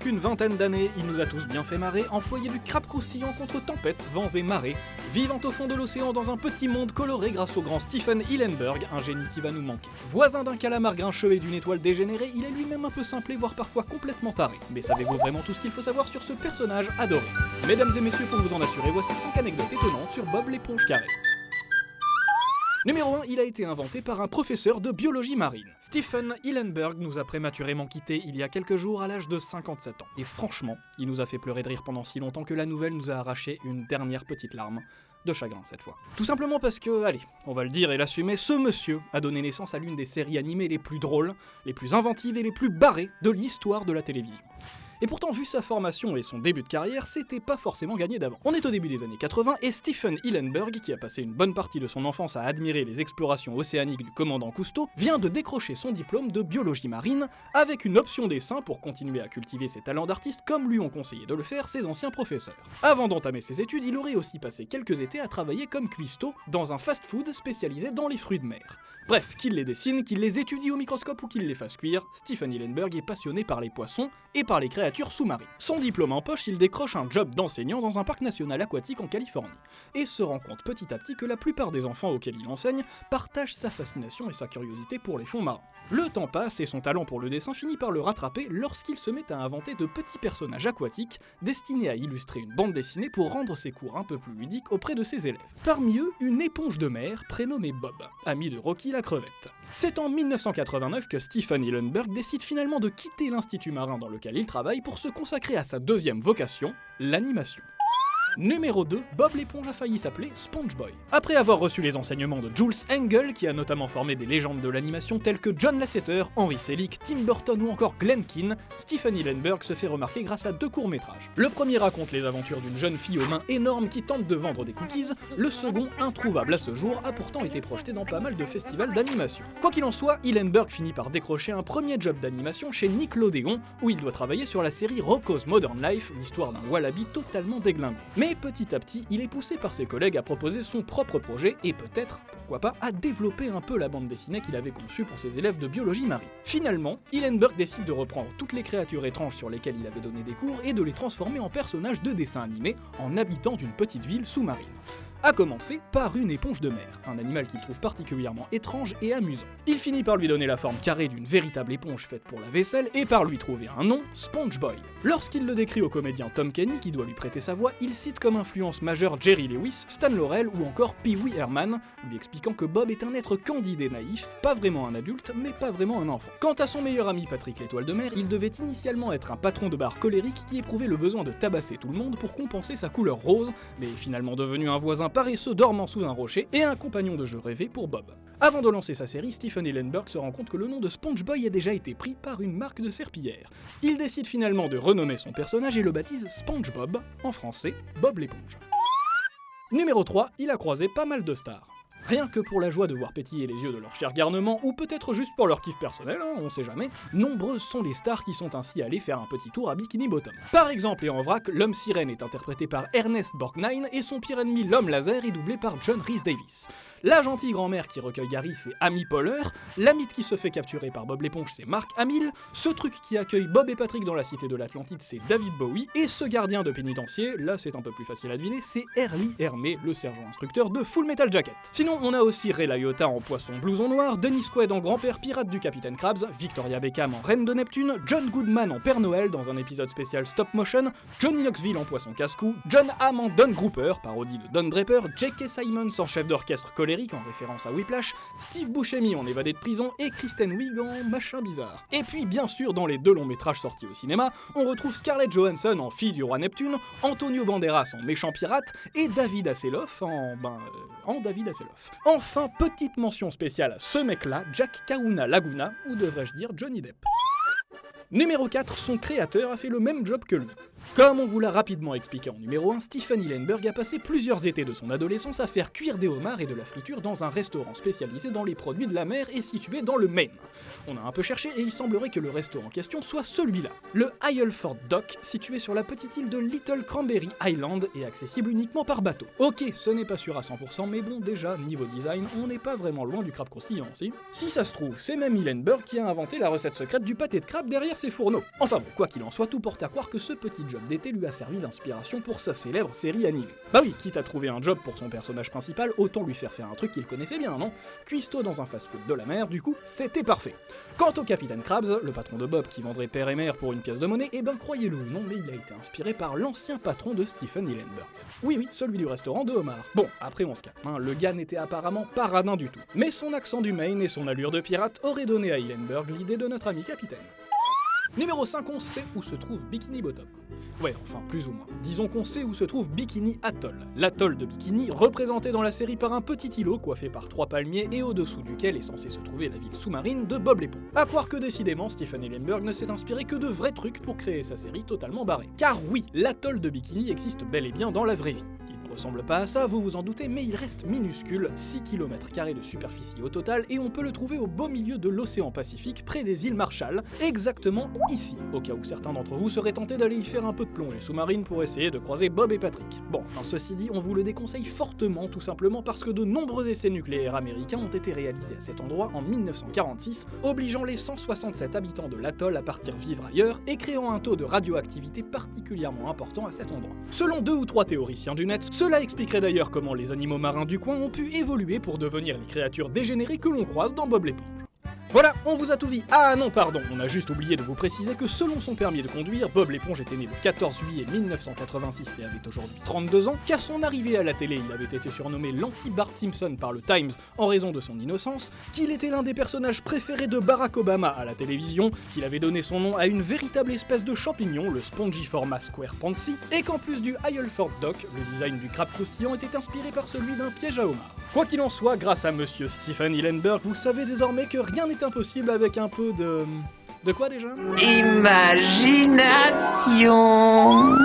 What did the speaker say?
qu'une vingtaine d'années, il nous a tous bien fait marrer, employé du crabe croustillant contre tempêtes, vents et marées, vivant au fond de l'océan dans un petit monde coloré grâce au grand Stephen Hillenburg, un génie qui va nous manquer. Voisin d'un calamar grincheux et d'une étoile dégénérée, il est lui-même un peu simplé, voire parfois complètement taré. Mais savez-vous vraiment tout ce qu'il faut savoir sur ce personnage adoré? Mesdames et messieurs, pour vous en assurer, voici 5 anecdotes étonnantes sur Bob l'éponge carrée. Numéro 1, il a été inventé par un professeur de biologie marine. Stephen Hillenburg nous a prématurément quittés il y a quelques jours à l'âge de 57 ans. Et franchement, il nous a fait pleurer de rire pendant si longtemps que la nouvelle nous a arraché une dernière petite larme. De chagrin cette fois. Tout simplement parce que, allez, on va le dire et l'assumer, ce monsieur a donné naissance à l'une des séries animées les plus drôles, les plus inventives et les plus barrées de l'histoire de la télévision. Et pourtant, vu sa formation et son début de carrière, c'était pas forcément gagné d'avant. On est au début des années 80 et Stephen Hillenburg, qui a passé une bonne partie de son enfance à admirer les explorations océaniques du commandant Cousteau, vient de décrocher son diplôme de biologie marine avec une option dessin pour continuer à cultiver ses talents d'artiste comme lui ont conseillé de le faire ses anciens professeurs. Avant d'entamer ses études, il aurait aussi passé quelques étés à travailler comme cuistot dans un fast-food spécialisé dans les fruits de mer. Bref, qu'il les dessine, qu'il les étudie au microscope ou qu'il les fasse cuire, Stephen Hillenburg est passionné par les poissons et par les créatures sous-marines. Son diplôme en poche, il décroche un job d'enseignant dans un parc national aquatique en Californie, et se rend compte petit à petit que la plupart des enfants auxquels il enseigne partagent sa fascination et sa curiosité pour les fonds marins. Le temps passe et son talent pour le dessin finit par le rattraper lorsqu'il se met à inventer de petits personnages aquatiques destinés à illustrer une bande dessinée pour rendre ses cours un peu plus ludiques auprès de ses élèves. Parmi eux, une éponge de mer prénommée Bob, ami de Rocky la crevette. C'est en 1989 que Stephen Hillenburg décide finalement de quitter l'institut marin dans lequel il travaille pour se consacrer à sa deuxième vocation, l'animation. Numéro 2, Bob l'éponge a failli s'appeler SpongeBob. Après avoir reçu les enseignements de Jules Engel, qui a notamment formé des légendes de l'animation telles que John Lasseter, Henry Selick, Tim Burton ou encore Glen Keane, Stephen Hillenburg se fait remarquer grâce à 2 courts-métrages. Le premier raconte les aventures d'une jeune fille aux mains énormes qui tente de vendre des cookies, le second, introuvable à ce jour, a pourtant été projeté dans pas mal de festivals d'animation. Quoi qu'il en soit, Hillenburg finit par décrocher un premier job d'animation chez Nickelodeon, où il doit travailler sur la série Rocko's Modern Life, l'histoire d'un wallaby totalement déglingué. Mais petit à petit, il est poussé par ses collègues à proposer son propre projet et peut-être, pourquoi pas, à développer un peu la bande dessinée qu'il avait conçue pour ses élèves de biologie marine. Finalement, Hillenburg décide de reprendre toutes les créatures étranges sur lesquelles il avait donné des cours et de les transformer en personnages de dessins animés en habitants d'une petite ville sous-marine. À commencer par une éponge de mer, un animal qu'il trouve particulièrement étrange et amusant. Il finit par lui donner la forme carrée d'une véritable éponge faite pour la vaisselle et par lui trouver un nom, SpongeBob. Lorsqu'il le décrit au comédien Tom Kenny qui doit lui prêter sa voix, il cite comme influence majeure Jerry Lewis, Stan Laurel ou encore Pee Wee Herman, lui expliquant que Bob est un être candide et naïf, pas vraiment un adulte, mais pas vraiment un enfant. Quant à son meilleur ami Patrick l'étoile de mer, il devait initialement être un patron de bar colérique qui éprouvait le besoin de tabasser tout le monde pour compenser sa couleur rose, mais est finalement devenu un voisin paresseux dormant sous un rocher et un compagnon de jeu rêvé pour Bob. Avant de lancer sa série, Stephen Hillenburg se rend compte que le nom de SpongeBob a déjà été pris par une marque de serpillière. Il décide finalement de renommer son personnage et le baptise SpongeBob, en français Bob l'éponge. Numéro 3, il a croisé pas mal de stars. Rien que pour la joie de voir pétiller les yeux de leur cher garnement, ou peut-être juste pour leur kiff personnel, on sait jamais, nombreuses sont les stars qui sont ainsi allées faire un petit tour à Bikini Bottom. Par exemple, et en vrac, l'homme sirène est interprété par Ernest Borgnine et son pire ennemi, l'homme laser, est doublé par John Rhys Davies. La gentille grand-mère qui recueille Gary, c'est Amy Poehler, la mythe qui se fait capturer par Bob l'éponge, c'est Mark Hamill, ce truc qui accueille Bob et Patrick dans la cité de l'Atlantide, c'est David Bowie, et ce gardien de pénitencier, là c'est un peu plus facile à deviner, c'est Early Hermé, le sergent instructeur de Full Metal Jacket. Sinon, on a aussi Ray Liotta en poisson blouson noir, Dennis Quaid en grand-père pirate du Capitaine Krabs, Victoria Beckham en reine de Neptune, John Goodman en Père Noël dans un épisode spécial stop motion, Johnny Knoxville en poisson casse-cou, John Hamm en Don Grouper, parodie de Don Draper, J.K. Simons en chef d'orchestre colérique en référence à Whiplash, Steve Buscemi en évadé de prison et Kristen Wiig en machin bizarre. Et puis bien sûr dans les 2 longs métrages sortis au cinéma, on retrouve Scarlett Johansson en fille du roi Neptune, Antonio Banderas en méchant pirate et David Hasselhoff en David Hasselhoff. Enfin, petite mention spéciale à ce mec-là, Jack Kauna Laguna, ou devrais-je dire Johnny Depp. Numéro 4, son créateur a fait le même job que lui. Comme on vous l'a rapidement expliqué en numéro 1, Stephen Hillenburg a passé plusieurs étés de son adolescence à faire cuire des homards et de la friture dans un restaurant spécialisé dans les produits de la mer et situé dans le Maine. On a un peu cherché et il semblerait que le restaurant en question soit celui-là, le Isleford Dock, situé sur la petite île de Little Cranberry Island et accessible uniquement par bateau. Ok, ce n'est pas sûr à 100%, mais bon, déjà, niveau design, on n'est pas vraiment loin du crabe croustillant, si ça se trouve, c'est même Hillenburg qui a inventé la recette secrète du pâté de crabe derrière faire ses fourneaux. Enfin bon, quoi qu'il en soit, tout porte à croire que ce petit job d'été lui a servi d'inspiration pour sa célèbre série animée. Bah oui, quitte à trouver un job pour son personnage principal, autant lui faire un truc qu'il connaissait bien, non? Cuistot dans un fast-food de la mer, du coup, c'était parfait. Quant au capitaine Krabs, le patron de Bob qui vendrait père et mère pour une pièce de monnaie, eh ben croyez-le ou non, mais il a été inspiré par l'ancien patron de Stephen Hillenburg. Oui, celui du restaurant de homard. Bon, après on se calme, hein, le gars n'était apparemment pas radin du tout. Mais son accent du Maine et son allure de pirate auraient donné à Hillenburg l'idée de notre ami capitaine. Numéro 5, on sait où se trouve Bikini Bottom. Ouais, enfin, plus ou moins. Disons qu'on sait où se trouve Bikini Atoll. L'atoll de Bikini, représenté dans la série par un petit îlot coiffé par 3 palmiers et au-dessous duquel est censée se trouver la ville sous-marine de Bob l'éponge. À croire que décidément, Stephen Hillenburg ne s'est inspiré que de vrais trucs pour créer sa série totalement barrée. Car oui, l'atoll de Bikini existe bel et bien dans la vraie vie. Il ne ressemble pas à ça, vous vous en doutez, mais il reste minuscule, 6 km² de superficie au total, et on peut le trouver au beau milieu de l'océan Pacifique, près des îles Marshall, exactement ici, au cas où certains d'entre vous seraient tentés d'aller y faire un peu de plongée sous-marine pour essayer de croiser Bob et Patrick. Bon, enfin ceci dit, on vous le déconseille fortement, tout simplement parce que de nombreux essais nucléaires américains ont été réalisés à cet endroit en 1946, obligeant les 167 habitants de l'atoll à partir vivre ailleurs, et créant un taux de radioactivité particulièrement important à cet endroit. Selon 2 ou 3 théoriciens du net, cela expliquerait d'ailleurs comment les animaux marins du coin ont pu évoluer pour devenir les créatures dégénérées que l'on croise dans Bob l'éponge. Voilà, on vous a tout dit. Ah non, pardon, on a juste oublié de vous préciser que selon son permis de conduire, Bob l'éponge était né le 14 juillet 1986 et avait aujourd'hui 32 ans, qu'à son arrivée à la télé, il avait été surnommé l'anti-Bart Simpson par le Times en raison de son innocence, qu'il était l'un des personnages préférés de Barack Obama à la télévision, qu'il avait donné son nom à une véritable espèce de champignon, le Spongiforma Square Pansy, et qu'en plus du Isleforth Dock, le design du crabe croustillant était inspiré par celui d'un piège à homard. Quoi qu'il en soit, grâce à monsieur Stephen Hillenburg, vous savez désormais que rien n'est impossible avec un peu de... De quoi déjà ? Imagination.